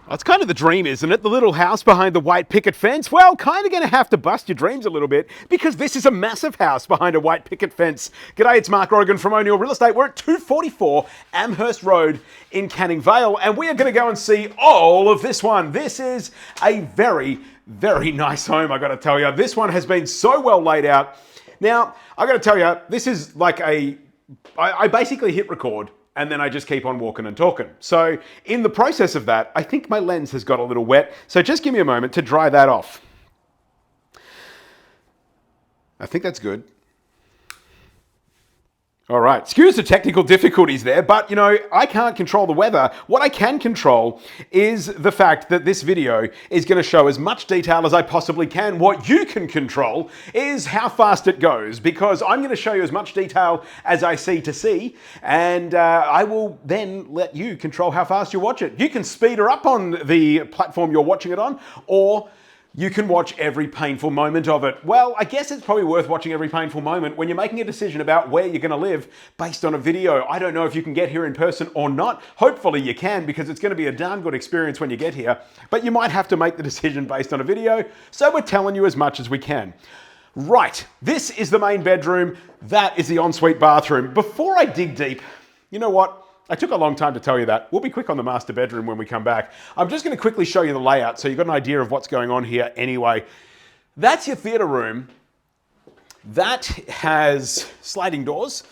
It's kind of the dream, isn't it? The little house behind the white picket fence. Well, kind of going to have to bust your dreams a little bit because this is a massive house behind a white picket fence. G'day, it's Mark Grogan from O'Neill Real Estate. We're at 244 Amherst Road in Canning Vale, and we are going to go and see all of this one. This is a very, very nice home, I got to tell you. This one has been so well laid out. Now, I got to tell you, this is like I basically hit record and then I just keep on walking and talking. So in the process of that, I think my lens has got a little wet. So just give me a moment to dry that off. I think that's good. All right, excuse the technical difficulties there, but you know, I can't control the weather. What I can control is the fact that this video is going to show as much detail as I possibly can. What you can control is how fast it goes, because I'm going to show you as much detail as I see to see, and I will then let you control how fast you watch it. You can speed her up on the platform you're watching it on, or you can watch every painful moment of it. Well, I guess it's probably worth watching every painful moment when you're making a decision about where you're going to live based on a video. I don't know if you can get here in person or not. Hopefully you can, because it's going to be a darn good experience when you get here. But you might have to make the decision based on a video, so we're telling you as much as we can. Right, this is the main bedroom. That is the ensuite bathroom. Before I dig deep, you know what? I took a long time to tell you that. We'll be quick on the master bedroom when we come back. I'm just going to quickly show you the layout so you've got an idea of what's going on here anyway. That's your theatre room. That has sliding doors.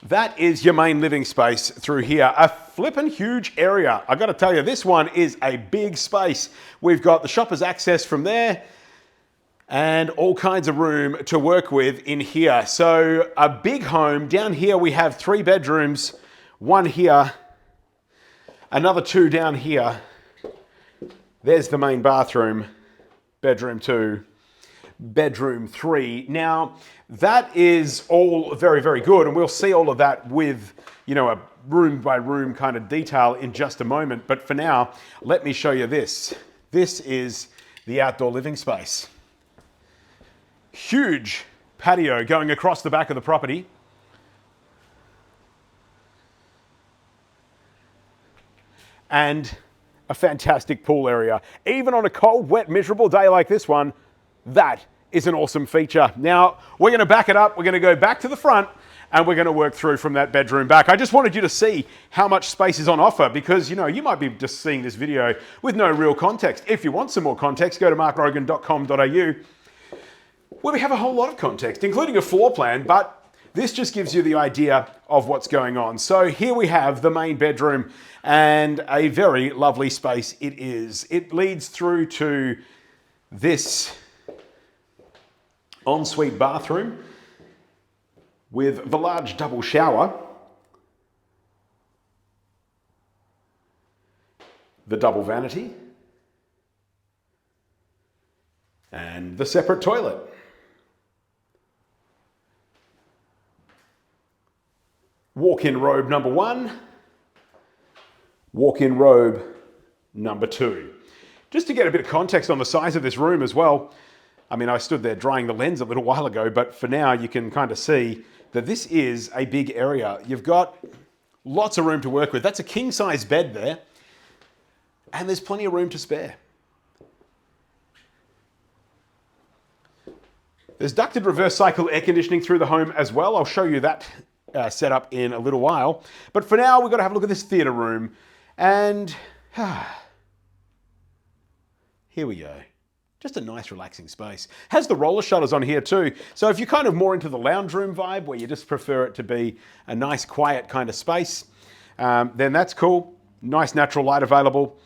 That is your main living space through here. A flippin' huge area. I got to tell you, this one is a big space. We've got the shopper's access from there and all kinds of room to work with in here. So a big home. Down here we have 3 bedrooms. One here, another 2 down here. There's the main bathroom, bedroom 2, bedroom 3. Now, that is all very, very good, and we'll see all of that with, you know, a room by room kind of detail in just a moment. But for now, let me show you this. This is the outdoor living space. Huge patio going across the back of the property. And a fantastic pool area. Even on a cold, wet, miserable day like this one, that is an awesome feature. Now, we're going to back it up. We're going to go back to the front and we're going to work through from that bedroom back. I just wanted you to see how much space is on offer, because, you know, you might be just seeing this video with no real context. If you want some more context, go to markgrogan.com.au, where we have a whole lot of context, including a floor plan, but this just gives you the idea of what's going on. So here we have the main bedroom, and a very lovely space it is. It leads through to this ensuite bathroom with the large double shower, the double vanity, and the separate toilet. Walk-in robe number 1, walk-in robe number 2. Just to get a bit of context on the size of this room as well, I mean, I stood there drying the lens a little while ago, but for now you can kind of see that this is a big area. You've got lots of room to work with. That's a king-size bed there, and there's plenty of room to spare. There's ducted reverse cycle air conditioning through the home as well. I'll show you that set up in a little while. But for now, we've got to have a look at this theatre room. And here we go. Just a nice relaxing space. Has the roller shutters on here too. So if you're kind of more into the lounge room vibe, where you just prefer it to be a nice quiet kind of space, then that's cool. Nice natural light available.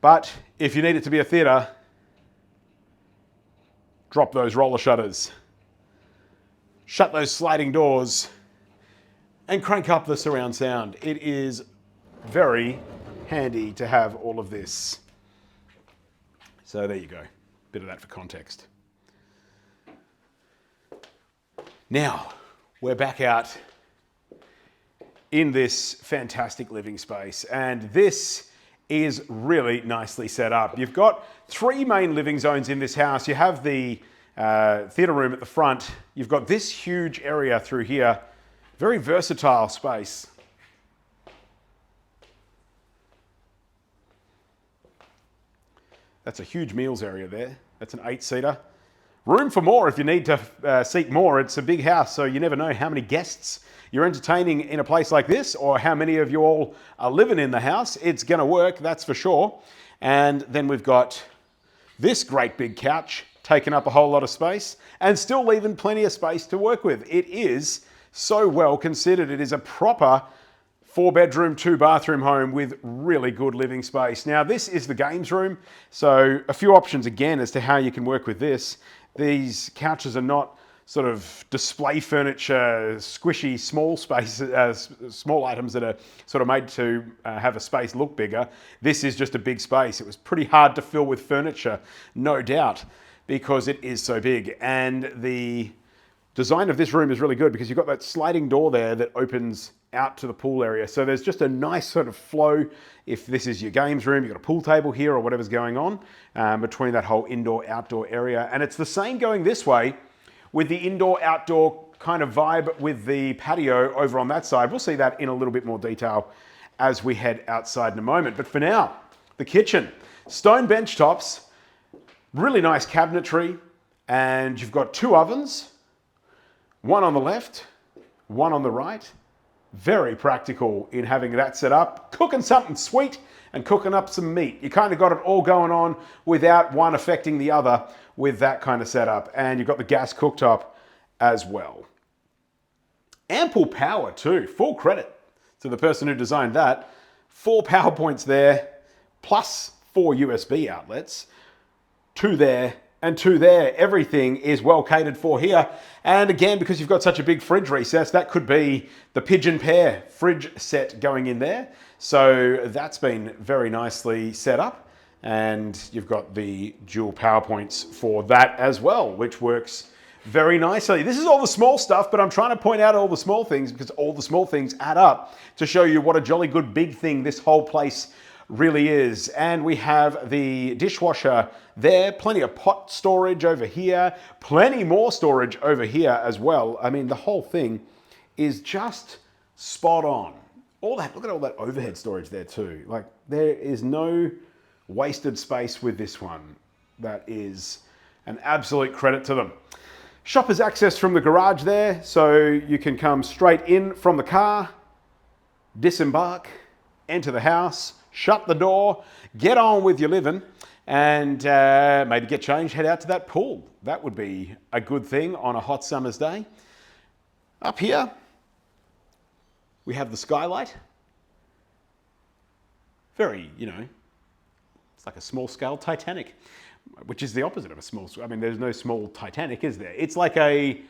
But if you need it to be a theatre, drop those roller shutters. Shut those sliding doors and crank up the surround sound. It is very handy to have all of this. So there you go. Bit of that for context. Now, we're back out in this fantastic living space, and this is really nicely set up. You've got 3 main living zones in this house. You have the theatre room at the front. You've got this huge area through here. Very versatile space. That's a huge meals area there. That's an 8-seater. Room for more if you need to seek more. It's a big house, so you never know how many guests you're entertaining in a place like this or how many of you all are living in the house. It's going to work, that's for sure. And then we've got this great big couch taking up a whole lot of space and still leaving plenty of space to work with. It is so well considered. It is a proper 4-bedroom, 2-bathroom home with really good living space. Now, this is the games room, so a few options again as to how you can work with this. These couches are not sort of display furniture, squishy, small spaces, small items that are sort of made to have a space look bigger. This is just a big space. It was pretty hard to fill with furniture, no doubt, because it is so big. And the design of this room is really good because you've got that sliding door there that opens out to the pool area. So there's just a nice sort of flow. If this is your games room, you've got a pool table here or whatever's going on between that whole indoor-outdoor area. And it's the same going this way with the indoor-outdoor kind of vibe with the patio over on that side. We'll see that in a little bit more detail as we head outside in a moment. But for now, the kitchen. Stone bench tops, really nice cabinetry, and you've got 2 ovens, one on the left, one on the right. Very practical in having that set up. Cooking something sweet and cooking up some meat. You kind of got it all going on without one affecting the other with that kind of setup. And you've got the gas cooktop as well. Ample power too. Full credit to the person who designed that. 4 power points there, plus 4 USB outlets. 2 there and 2 there. Everything is well catered for here. And again, because you've got such a big fridge recess, that could be the pigeon pair fridge set going in there. So that's been very nicely set up. And you've got the dual power points for that as well, which works very nicely. This is all the small stuff, but I'm trying to point out all the small things because all the small things add up to show you what a jolly good big thing this whole place really is. And we have the dishwasher there, plenty of pot storage over here, plenty more storage over here as well. I mean, the whole thing is just spot on. All that, look at all that overhead storage there too. Like, there is no wasted space with this one. That is an absolute credit to them. Shopper's access from the garage there, so you can come straight in from the car, disembark, enter the house, shut the door, get on with your living, and maybe get changed, head out to that pool. That would be a good thing on a hot summer's day. Up here, we have the skylight. Very, it's like a small-scale Titanic, which is the opposite of a small, I mean, there's no small Titanic, is there? It's like a,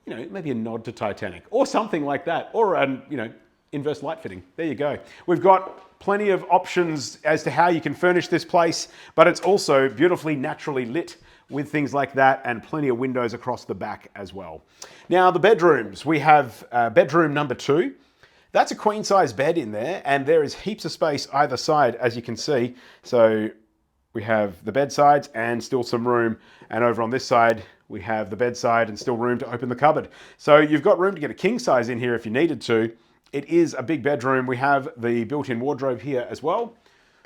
maybe a nod to Titanic, or something like that, or an, inverse light fitting. There you go. We've got plenty of options as to how you can furnish this place, but it's also beautifully naturally lit with things like that and plenty of windows across the back as well. Now, the bedrooms. We have bedroom number 2. That's a queen size bed in there, and there is heaps of space either side, as you can see. So we have the bedsides and still some room, and over on this side, we have the bedside and still room to open the cupboard. So you've got room to get a king size in here if you needed to. It is a big bedroom. We have the built-in wardrobe here as well.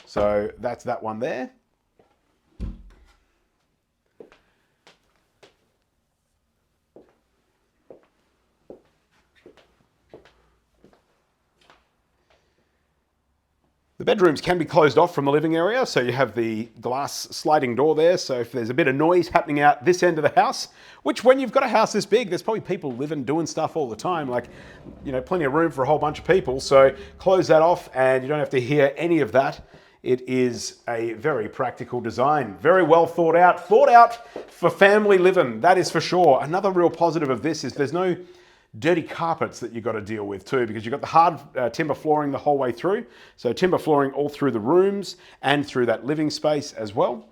So that's that one there. The bedrooms can be closed off from the living area, so you have the glass sliding door there, so if there's a bit of noise happening out this end of the house, which when you've got a house this big, there's probably people living, doing stuff all the time, like, plenty of room for a whole bunch of people, so close that off and you don't have to hear any of that. It is a very practical design, very well thought out for family living, that is for sure. Another real positive of this is there's no dirty carpets that you've got to deal with too, because you've got the hard timber flooring the whole way through. So timber flooring all through the rooms and through that living space as well.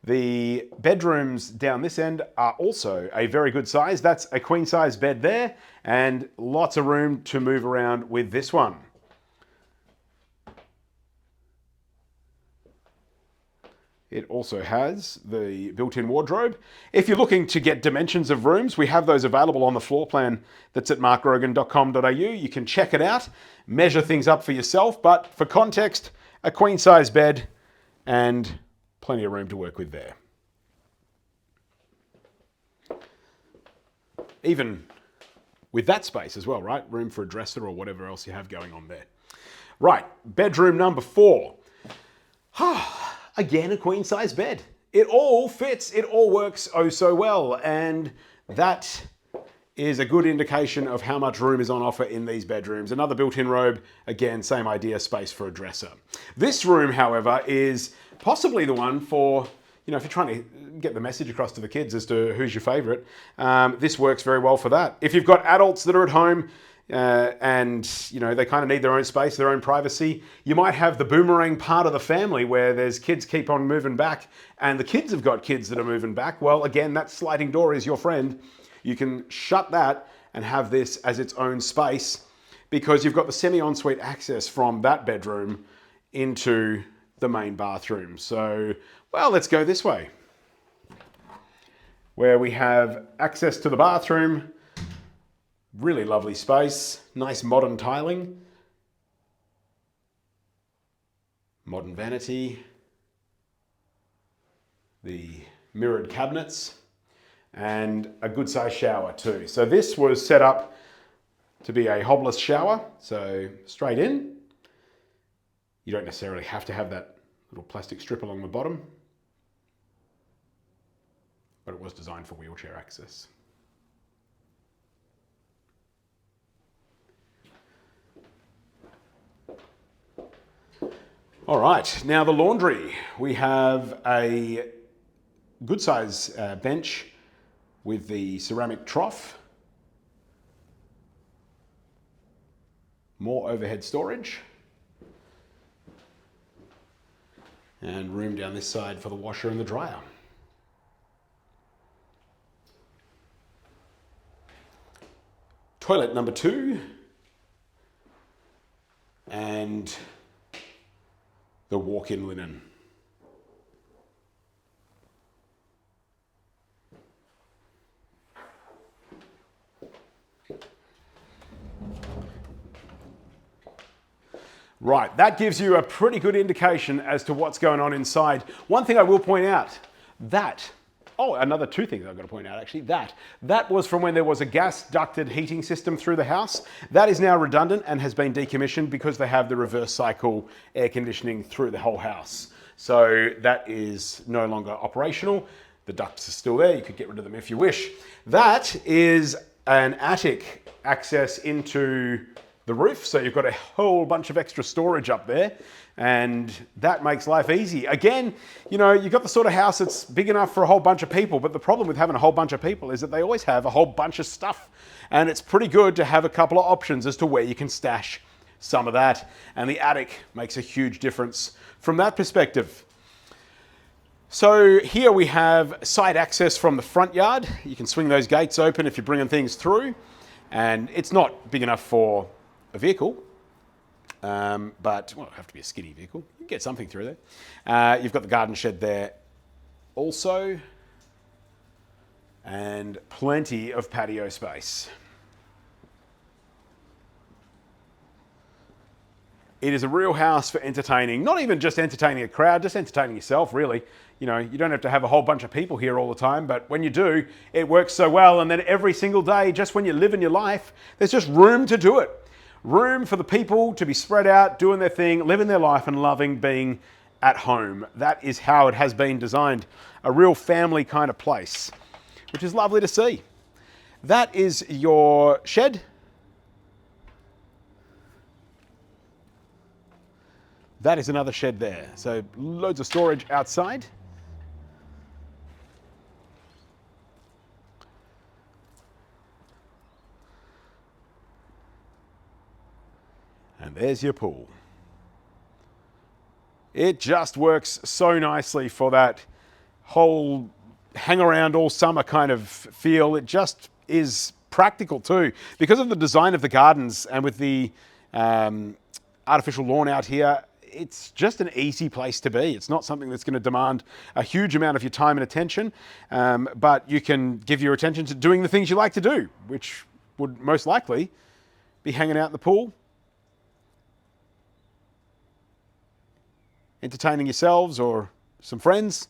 The bedrooms down this end are also a very good size. That's a queen size bed there and lots of room to move around with this one. It also has the built-in wardrobe. If you're looking to get dimensions of rooms, we have those available on the floor plan that's at markgrogan.com.au. You can check it out, measure things up for yourself, but for context, a queen-size bed and Plenty of room to work with there. Even with that space as well, right? Room for a dresser or whatever else you have going on there. Right, bedroom number 4. Again, a queen size bed. It all fits, it all works oh so well, and that is a good indication of how much room is on offer in these bedrooms. Another built-in robe, again, same idea, space for a dresser. This room, however, is possibly the one for, you know, if you're trying to get the message across to the kids as to who's your favorite, this works very well for that. If you've got adults that are at home, and you know they kind of need their own space, their own privacy. You might have the boomerang part of the family where there's kids keep on moving back and the kids have got kids that are moving back. Well, again, that sliding door is your friend. You can shut that and have this as its own space because you've got the semi-ensuite access from that bedroom into the main bathroom. So, well, let's go this way where we have access to the bathroom. Really lovely space, nice modern tiling, modern vanity, the mirrored cabinets, and a good sized shower too. So this was set up to be a hobless shower, so straight in. You don't necessarily have to have that little plastic strip along the bottom, but it was designed for wheelchair access. All right, now the laundry. We have a good size bench with the ceramic trough. More overhead storage. And room down this side for the washer and the dryer. Toilet number 2. And the walk-in linen. Right, that gives you a pretty good indication as to what's going on inside. One thing I will point out, another 2 things I've got to point out actually, that was from when there was a gas ducted heating system through the house. That is now redundant and has been decommissioned because they have the reverse cycle air conditioning through the whole house. So that is no longer operational. The ducts are still there, you could get rid of them if you wish. That is an attic access into the roof, so you've got a whole bunch of extra storage up there, and that makes life easy. Again, you know, you've got the sort of house that's big enough for a whole bunch of people, but the problem with having a whole bunch of people is that they always have a whole bunch of stuff, and it's pretty good to have a couple of options as to where you can stash some of that, and the attic makes a huge difference from that perspective. So here we have side access from the front yard. You can swing those gates open if you're bringing things through, and it's not big enough for a vehicle, but well, it'll have to be a skinny vehicle. You can get something through there. You've got the garden shed there also, and plenty of patio space. It is a real house for entertaining, not even just entertaining a crowd, just entertaining yourself, really. You know, you don't have to have a whole bunch of people here all the time, but when you do, it works so well. And then every single day, just when you're living your life, there's just room to do it. Room for the people to be spread out, doing their thing, living their life and loving being at home. That is how it has been designed. A real family kind of place, which is lovely to see. That is your shed. That is another shed there. So loads of storage outside. And there's your pool. It just works so nicely for that whole hang around all summer kind of feel. It just is practical too. Because of the design of the gardens and with the artificial lawn out here, it's just an easy place to be. It's not something that's going to demand a huge amount of your time and attention, but you can give your attention to doing the things you like to do, which would most likely be hanging out in the pool, entertaining yourselves or some friends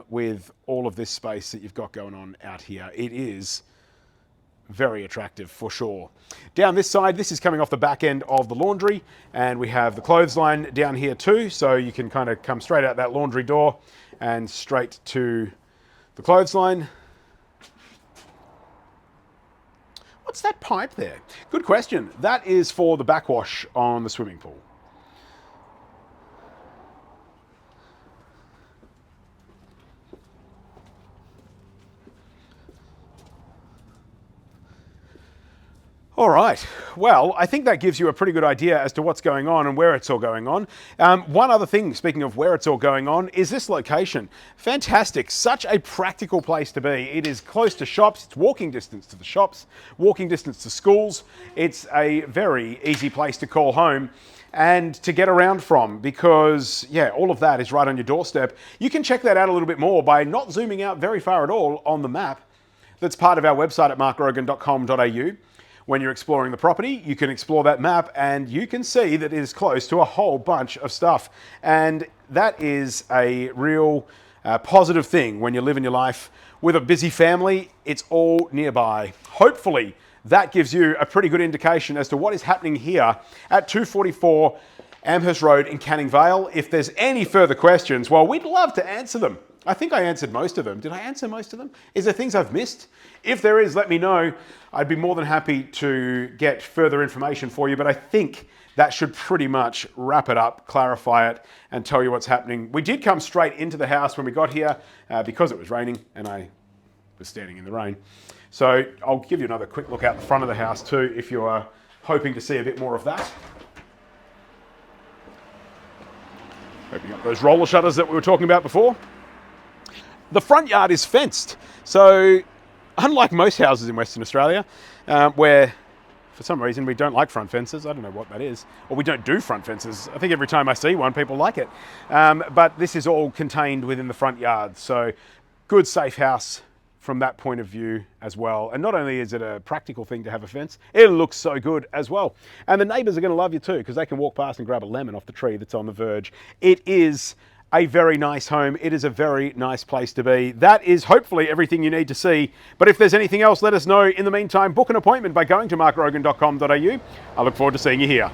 with all of this space that you've got going on out here. It is very attractive for sure. Down this side, this is coming off the back end of the laundry, and we have the clothesline down here too, so you can kind of come straight out that laundry door and straight to the clothesline. What's that pipe there? Good question. That is for the backwash on the swimming pool. All right, well, I think that gives you a pretty good idea as to what's going on and where it's all going on. One other thing, speaking of where it's all going on, is this location. Fantastic, such a practical place to be. It is close to shops, it's walking distance to the shops, walking distance to schools. It's a very easy place to call home and to get around from, because yeah, all of that is right on your doorstep. You can check that out a little bit more by not zooming out very far at all on the map that's part of our website at markgrogan.com.au. When you're exploring the property, you can explore that map and you can see that it is close to a whole bunch of stuff. And that is a real positive thing when you're living your life with a busy family. It's all nearby. Hopefully that gives you a pretty good indication as to what is happening here at 244 Amherst Road in Canning Vale. If there's any further questions, well, we'd love to answer them. I think I answered most of them. Did I answer most of them? Is there things I've missed? If there is, let me know. I'd be more than happy to get further information for you, but I think that should pretty much wrap it up, clarify it, and tell you what's happening. We did come straight into the house when we got here because it was raining and I was standing in the rain. So I'll give you another quick look out the front of the house too if you are hoping to see a bit more of that. Opening up those roller shutters that we were talking about before. The front yard is fenced, so unlike most houses in Western Australia, where for some reason we don't like front fences, I don't know what that is, or we don't do front fences. I think every time I see one, people like it. But this is all contained within the front yard, so good safe house from that point of view as well. And not only is it a practical thing to have a fence, it looks so good as well. And the neighbours are going to love you too, because they can walk past and grab a lemon off the tree that's on the verge. It is a very nice home. It is a very nice place to be. That is hopefully everything you need to see. But if there's anything else, let us know. In the meantime, book an appointment by going to markgrogan.com.au. I look forward to seeing you here.